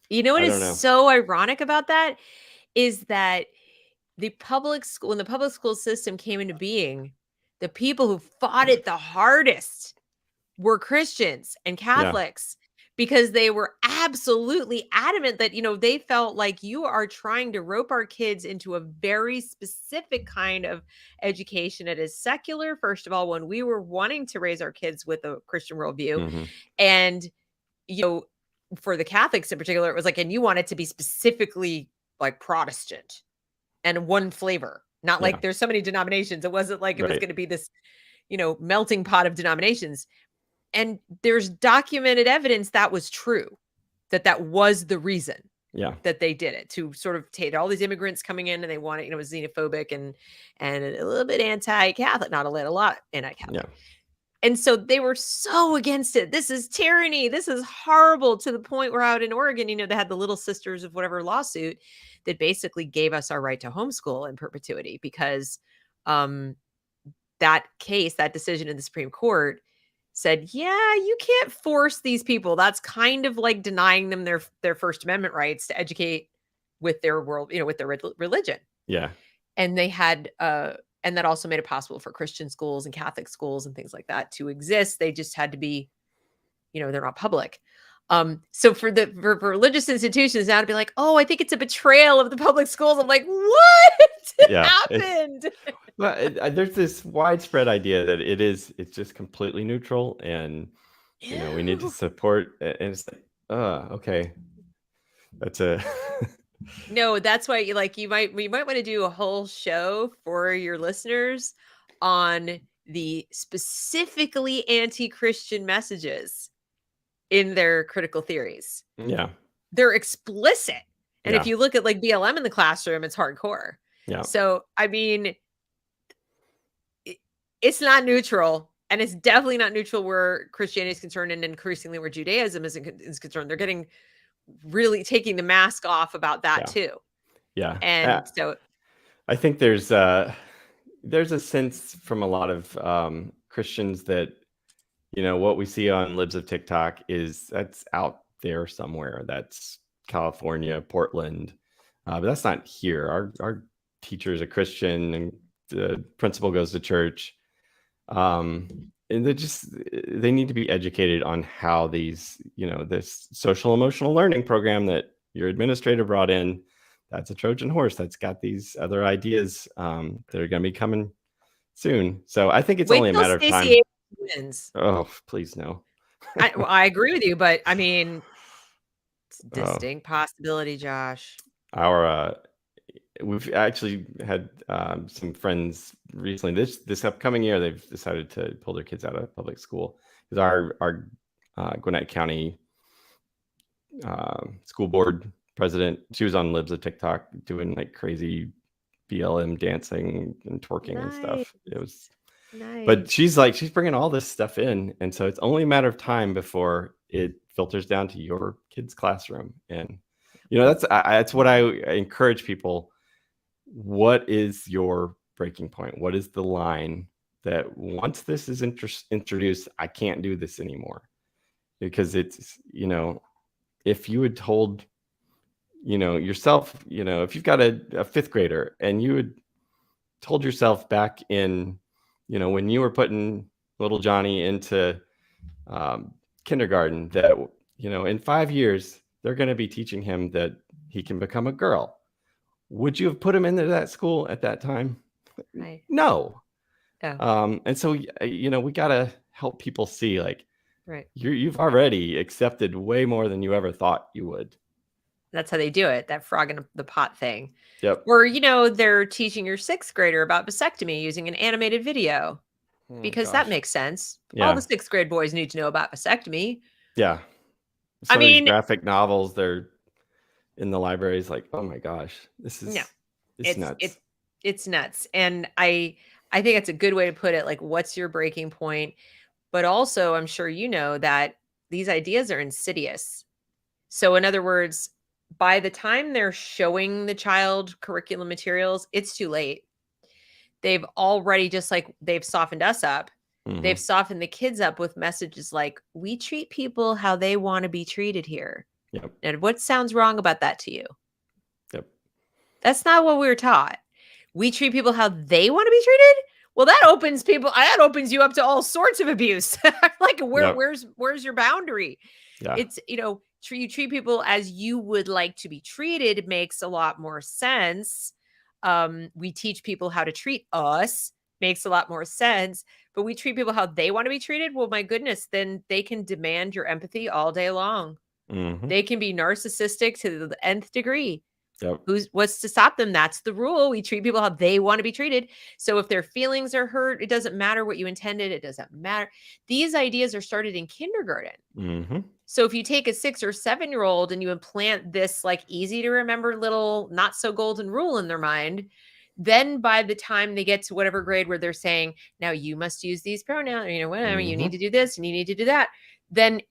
You know what is so ironic about that is that the public school, when the public school system came into being, the people who fought it the hardest were Christians and Catholics. Because they were absolutely adamant that, they felt like, you are trying to rope our kids into a very specific kind of education. It is secular, first of all, when we were wanting to raise our kids with a Christian worldview. And, for the Catholics in particular, it was like, and you want it to be specifically like Protestant and one flavor, not like there's so many denominations. It wasn't like it was going to be this, melting pot of denominations. And there's documented evidence that was true, that was the reason that they did it, to sort of take all these immigrants coming in, and they wanted, it was xenophobic and a little bit anti-Catholic, not a lot anti-Catholic. And so they were so against it. This is tyranny. This is horrible, to the point where out in Oregon, they had the Little Sisters of whatever lawsuit that basically gave us our right to homeschool in perpetuity, because that decision in the Supreme Court said, you can't force these people. That's kind of like denying them their First Amendment rights to educate with their world, with their religion. Yeah. And they had, and that also made it possible for Christian schools and Catholic schools and things like that to exist. They just had to be, they're not public. So for religious institutions now to be like, oh, I think it's a betrayal of the public schools. I'm like, what happened? There's this widespread idea that it's just completely neutral, and we need to support. And it's like, okay, that's a no. That's why we might want to do a whole show for your listeners on the specifically anti-Christian messages in their critical theories. Yeah. They're explicit. And if you look at like BLM in the classroom, it's hardcore. Yeah. So, I mean, it's not neutral, and it's definitely not neutral where Christianity is concerned, and increasingly where Judaism is concerned. They're getting really taking the mask off about that too. Yeah. And so I think there's a sense from a lot of Christians that, what we see on Libs of TikTok that's out there somewhere. That's California, Portland, but that's not here. Our teacher is a Christian, and the principal goes to church. And they need to be educated on how these, this social emotional learning program that your administrator brought in, that's a Trojan horse. That's got these other ideas that are going to be coming soon. So I think it's only a matter of time. Wins. Oh, please no. I agree with you, but I mean, it's a distinct possibility, Josh. We've actually had some friends recently. This upcoming year, they've decided to pull their kids out of public school, because our Gwinnett County school board president, she was on Libs of TikTok doing like crazy BLM dancing and twerking and stuff. It was, but Nice. she's bringing all this stuff in, and so it's only a matter of time before it filters down to your kid's classroom. And that's what I encourage people. What is your breaking point? What is the line that once this is introduced, I can't do this anymore? Because it's, if you had told, yourself, if you've got a fifth grader and you had told yourself back in, when you were putting little Johnny into kindergarten that, in 5 years, they're going to be teaching him that he can become a girl. Would you have put him into that school at that time? Right. No. Oh. And so, we got to help people see, like, Right. you've already accepted way more than you ever thought you would. That's how they do it, that frog in the pot thing. Yep. Or, they're teaching your sixth grader about vasectomy using an animated video because that makes sense. Yeah. All the sixth grade boys need to know about vasectomy. Yeah. Some of these graphic novels, they're in the libraries, like, oh my gosh, this is nuts. It's nuts. And I think it's a good way to put it. Like, what's your breaking point? But also, I'm sure you know that these ideas are insidious. So in other words, by the time they're showing the child curriculum materials, it's too late. They've already, just like they've softened us up, they've softened the kids up with messages like, we treat people how they want to be treated here. Yep. And what sounds wrong about that to you? Yep. That's not what we were taught. We treat people how they want to be treated. Well, that opens you up to all sorts of abuse. Like, where's your boundary? Yeah. It's, you treat people as you would like to be treated makes a lot more sense. We teach people how to treat us, makes a lot more sense, but we treat people how they want to be treated. Well, my goodness, then they can demand your empathy all day long. They can be narcissistic to the nth degree. Yep. What's to stop them? That's the rule. We treat people how they want to be treated. So if their feelings are hurt, it doesn't matter what you intended. It doesn't matter. These ideas are started in kindergarten. So if you take a 6 or 7-year-old and you implant this like easy to remember little not so golden rule in their mind, then by the time they get to whatever grade where they're saying, now you must use these pronouns, whatever, you need to do this and you need to do that, then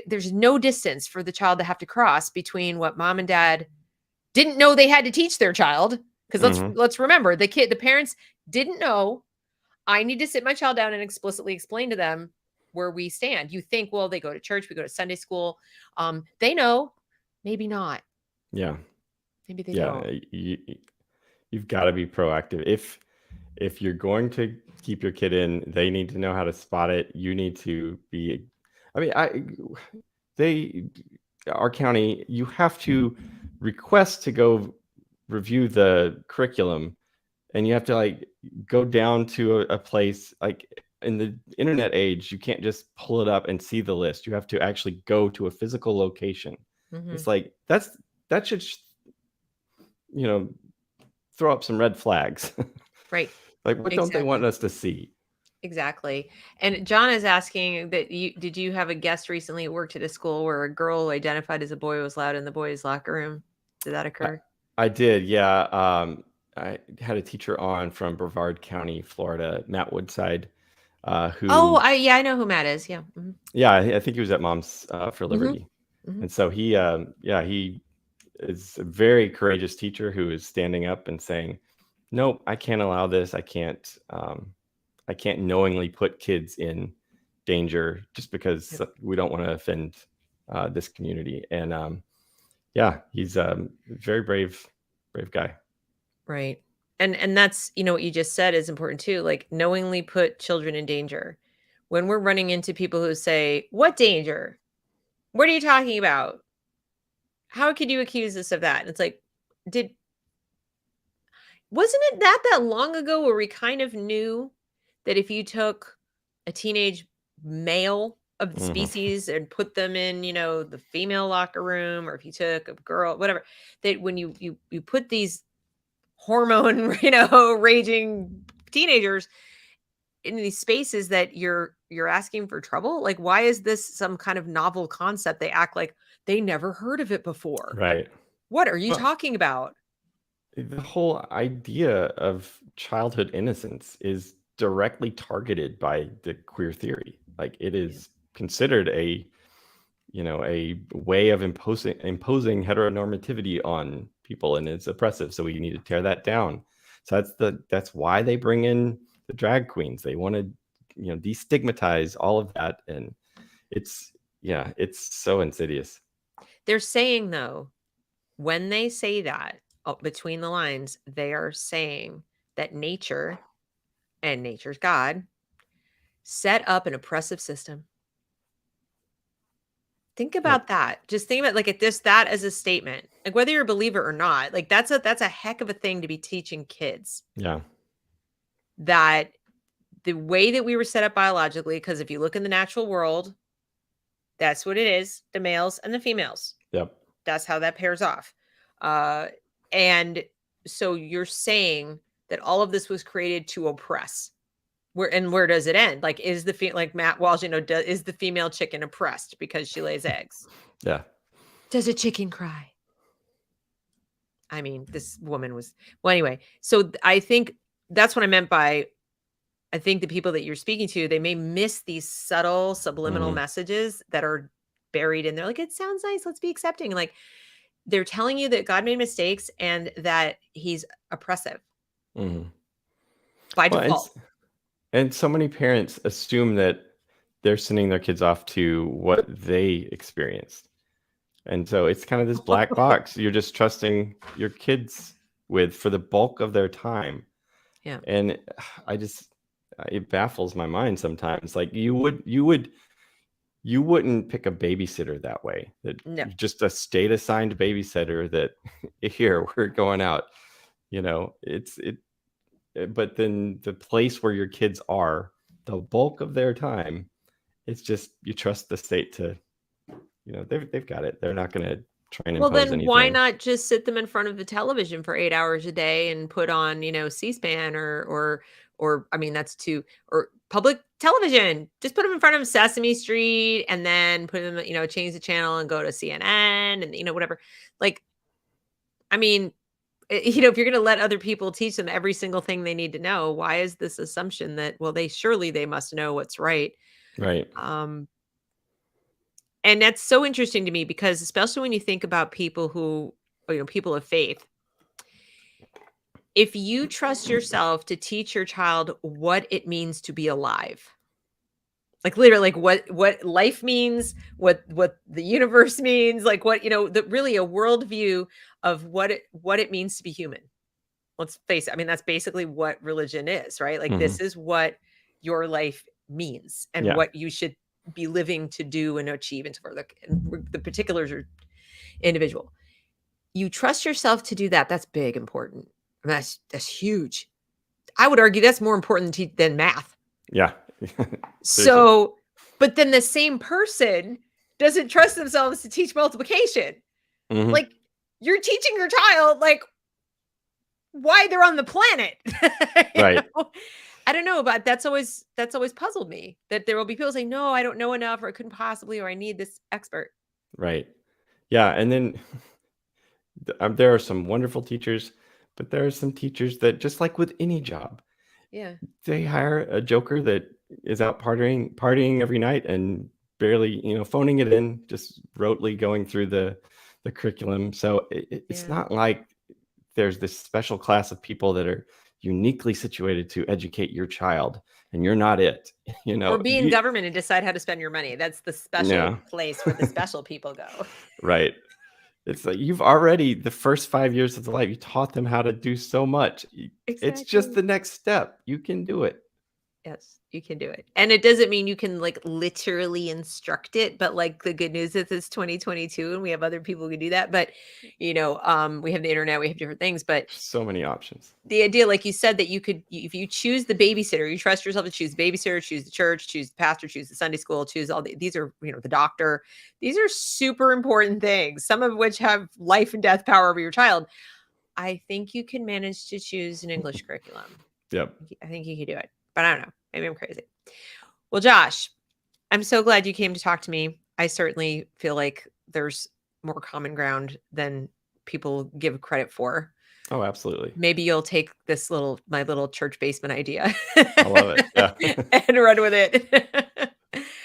there's no distance for the child to have to cross between what mom and dad didn't know they had to teach their child. Because let's remember, the parents didn't know. I need to sit my child down and explicitly explain to them where we stand. You think, well, they go to church, we go to Sunday school. They know, maybe not. Yeah. Maybe they don't. You've got to be proactive. If you're going to keep your kid in, they need to know how to spot it. You need to be, our county, you have to request to go review the curriculum, and you have to like go down to a place. Like in the internet age, you can't just pull it up and see the list. You have to actually go to a physical location. It's like that should throw up some red flags. Right. Like, what don't they want us to see? Exactly. And John is asking that did you have a guest recently who worked at a school where a girl identified as a boy was allowed in the boys' locker room? Did that occur? I did. Yeah. I had a teacher on from Brevard County, Florida, Matt Woodside, who. Oh, I know who Matt is. Yeah. Yeah. I think he was at Moms for Liberty. And so he is a very courageous teacher who is standing up and saying, nope, I can't allow this. I can't knowingly put kids in danger just because we don't want to offend this community. And he's a very brave guy. Right. And that's, what you just said is important too. Like, knowingly put children in danger. When we're running into people who say, what danger? What are you talking about? How could you accuse us of that? And it's like, wasn't it that long ago where we kind of knew that if you took a teenage male of the species and put them in, the female locker room, or if you took a girl, whatever, that when you put these hormone, raging teenagers in these spaces, that you're asking for trouble? Like, why is this some kind of novel concept? They act like they never heard of it before. Right. What are you talking about? the whole idea of childhood innocence is directly targeted by the queer theory. Like, it Yeah. is considered a a way of imposing heteronormativity on people, and it's oppressive. So we need to tear that down. So that's why they bring in the drag queens. They want to destigmatize all of that, and it's so insidious. They're saying, though, when they say that, between the lines, they are saying that nature and nature's God set up an oppressive system. Think Yep. about that. Just think about that as a statement. Like, whether you're a believer or not, like that's a heck of a thing to be teaching kids, Yeah. that the way that we were set up biologically, because if you look in the natural world, that's what it is, the males and the females. Yep. That's how that pairs off. And so you're saying that all of this was created to oppress. Where does it end? Like, is like Matt Walsh, is the female chicken oppressed because she lays eggs? Yeah. Does a chicken cry? I mean, this woman was, well, anyway. So I think that's what I meant by, I think the people that you're speaking to, they may miss these subtle subliminal Mhm. messages that are buried in there. Like, it sounds nice, let's be accepting. Like, they're telling you that God made mistakes and that he's oppressive Mhm. by Well, default. and so many parents assume that they're sending their kids off to what they experienced. And so it's kind of this black box you're just trusting your kids with for the bulk of their time. Yeah. And it baffles my mind sometimes. Like, you wouldn't pick a babysitter that way. That No. just a state assigned babysitter that here we're going out. But then the place where your kids are, the bulk of their time, it's just you trust the state to, they've got it. They're not going to try and Well, impose then why anything. not just sit them in front of the television for 8 hours a day and put on, C-SPAN or I mean, that's too, or public television. Just put them in front of Sesame Street and then put them, change the channel and go to CNN and, whatever. Like, I mean, if you're going to let other people teach them every single thing they need to know, why is this assumption that, well, they must know what's right? Right. Um, and that's so interesting to me because especially when you think about people who, people of faith, if you trust yourself to teach your child what it means to be alive, like literally like what life means, what the universe means, like what, really a worldview of what it means to be human. Let's face it. I mean, that's basically what religion is, right? Like, Hmm. this is what your life means and Yeah. what you should be living to do and achieve and so forth. And the particulars are individual. You trust yourself to do that. That's big, important. I mean, that's huge. I would argue that's more important than math. Yeah. Seriously. So, but then the same person doesn't trust themselves to teach multiplication. Mhm. Like, you're teaching your child, like, why they're on the planet. Right. I don't know, but that's always puzzled me, that there will be people saying, no, I don't know enough, or I couldn't possibly, or I need this expert. Right. Yeah. And then there are some wonderful teachers, but there are some teachers that, just like with any job, Yeah. they hire a joker that is out partying every night and barely, phoning it in, just rotely going through the curriculum. So it's Yeah. not like there's this special class of people that are uniquely situated to educate your child, and you're not it. Or be in government and decide how to spend your money. That's the special Yeah. place where the special people go. Right. It's like you've already, the first 5 years of the life, you taught them how to do so much. It's just Exactly. the next step. You can do it. Yes, you can do it. And it doesn't mean you can like literally instruct it, but like the good news is it's 2022 and we have other people who can do that. But we have the internet, we have different things. But So many options. the idea, like you said, that if you choose the babysitter, you trust yourself to choose the babysitter, choose the church, choose the pastor, choose the Sunday school, choose these are, the doctor. These are super important things, some of which have life and death power over your child. I think you can manage to choose an English curriculum. Yep. I think you can do it, but I don't know. Maybe I'm crazy. Well, Josh, I'm so glad you came to talk to me. I certainly feel like there's more common ground than people give credit for. Oh, absolutely. Maybe you'll take my little church basement idea I love it. Yeah. and run with it.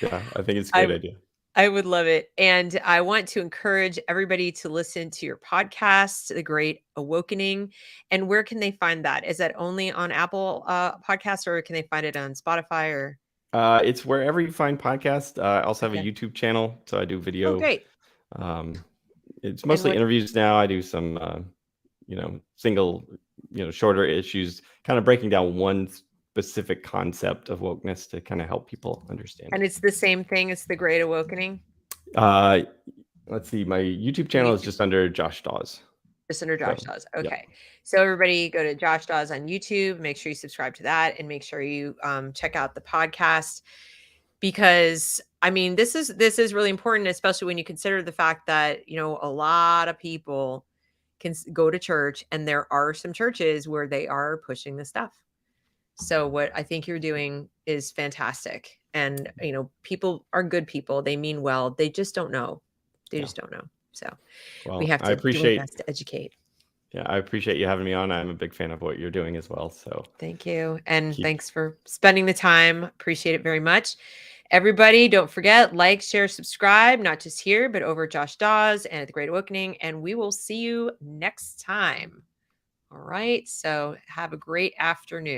Yeah, I think it's a great I idea. I would love it. And I want to encourage everybody to listen to your podcast, The Great Awokening. And where can they find that? Is that only on Apple Podcasts, or can they find it on Spotify or? It's wherever you find podcasts. I also have a Okay. YouTube channel, so I do Oh, video. great. It's And mostly what? interviews now. I do some, single, shorter issues, kind of breaking down one specific concept of wokeness to kind of help people understand And it. it's the same thing. It's The Great Awakening. Uh, let's see. My YouTube channel is YouTube. just under Josh Daws. Just under Josh So, Daws. yeah. Okay. So everybody go to Josh Daws on YouTube. Make sure you subscribe to that, and make sure you check out the podcast, because I mean, this is really important, especially when you consider the fact that, a lot of people can go to church, and there are some churches where they are pushing this stuff. So what I think you're doing is fantastic. And, people are good people. They mean well. They just don't know. They just don't know. So we Well, have I to do our appreciate. best to educate. Yeah, I appreciate you having me on. I'm a big fan of what you're doing as well. So Thank you. And keep. thanks for spending the time. Appreciate it very much. Everybody, don't forget, like, share, subscribe, not just here, but over at Josh Daws and at The Great Awakening. And we will see you next time. All right. So have a great afternoon.